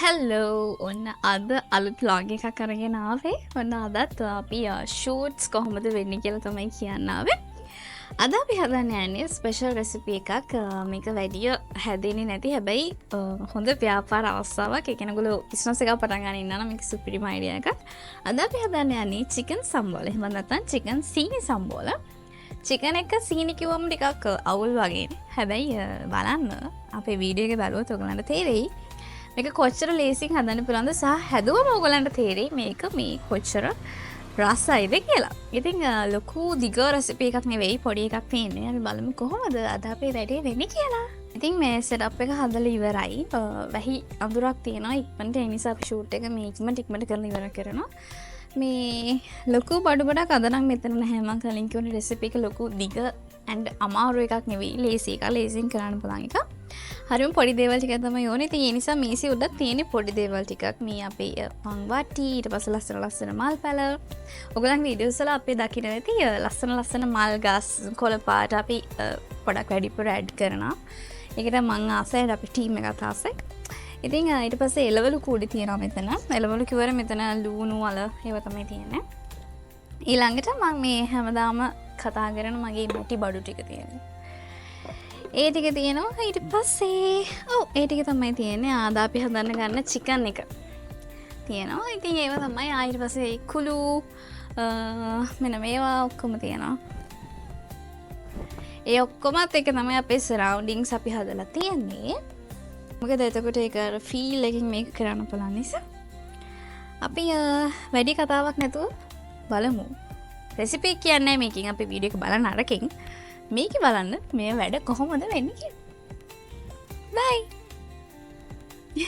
Hello ඔන්න අද අලුත් ලොග් එකක් අරගෙන ආවේ. ඔන්න අදත් අපි ෂූට්ස් කොහොමද වෙන්නේ කියලා තමයි කියන්න ආවේ. අද අපි හදන්න යන්නේ ස්පෙෂල් රෙසිපි එකක්. මේක වැඩිය හැදෙන්නේ නැති හැබැයි හොඳ ව්‍යාපාර අවස්ථාවක්. ඒ කියන්නේ ඔයගොල්ලෝ බිස්නස් එකක් පටන් ගන්න ඉන්නා නම් මේක සුපිරිම අයිඩියා එකක්. අද අපි හදන්න යන්නේ චිකන් සම්බෝල. එහෙම නැත්නම් චිකන් සීනි සම්බෝල. චිකන් එක සීනි කිව්වම ටිකක් අවුල් වගේනේ. හැබැයි බලන්න අපේ වීඩියෝ එක බලුවොත් ඔයගලන්ට තේරෙයි මේක කොච්චර ලේසියෙන් හදන්න පුළුවන්ද සහ හැදුවම ඔයගලන්ට තේරෙයි මේක මේ කොච්චර රසයිද කියලා. ඉතින් ලොකු දිග රෙසිපි එකක් නෙවෙයි පොඩි එකක් තියෙන්නේ. අපි බලමු කොහොමද අද අපේ වැඩේ වෙන්නේ කියලා. ඉතින් මේ සෙටප් එක හදලා ඉවරයි. වැහි අඳුරක් තියෙනවා ඉක්මනට ඒ නිසා අපි ෂූට් එක මේ ඉක්මනට කරලා ඉවර කරනවා. මේ ලොකු බඩු ගොඩක් අද නම් මෙතන නැහැ. මම කලින් කියන රෙසිපි එක ලොකු දිග and අමාරු එකක් නෙවෙයි. ලේසි එකක්. ලේසියෙන් කරන්න පුළුවන් එකක්. හරිම පොඩි දේවල් ටිකක් තමයි ඕනේ. ඉතින් ඒ නිසා මේසෙ උඩ තියෙන පොඩි දේවල් ටිකක් මේ අපේ පන් වටි ඊට පස්සේ ලස්සන මල් පැල. ඔයගොල්ලන් වීඩියෝස් වල අපේ දකින්න ඇති ලස්සන මල් ගස් කොළ පාට අපි පොඩක් වැඩිපුර ඇඩ් කරනවා. ඒකට මම ආසයි අපි ටීම් එකත් ආසයි. ඉතින් ඊට පස්සේ එළවලු කූඩි තියෙනවා මෙතන. එළවලු කිව්වර මෙතන ලූණු වල ඒව තමයි තියෙන්නේ. ඊළඟට මම මේ හැමදාම කතා කරන මගේ මැටි බඩු ටික තියෙනවා. ඒ ටික තියෙනවා. ඊට පස්සේ ඒ ටික තමයි තියෙන්නේ. ආද අපි හදන්න ගන්න චිකන් එක තියෙනවා. ඉතින් ඒව තමයි ඊට පස්සේ කුළු මෙන්න මේවා ඔක්කොම තියෙනවා. ඒ ඔක්කොමත් එක තමයි අපේ සරවුන්ඩින්ග්ස් අපි හදලා තියෙන්නේ. මොකද එතකොට ඒක ෆීල් එකකින් මේක කරන්න පුළුවන් නිසා අපි වැඩි කතාවක් නැතුව බලමු. රෙසිපි කියන්නේ මේකෙන් අපි වීඩියෝ එක බලන්න අරකින් මේක බලන්න මේ වැඩ කොහොමද වෙන්නේ කියලා. බයි.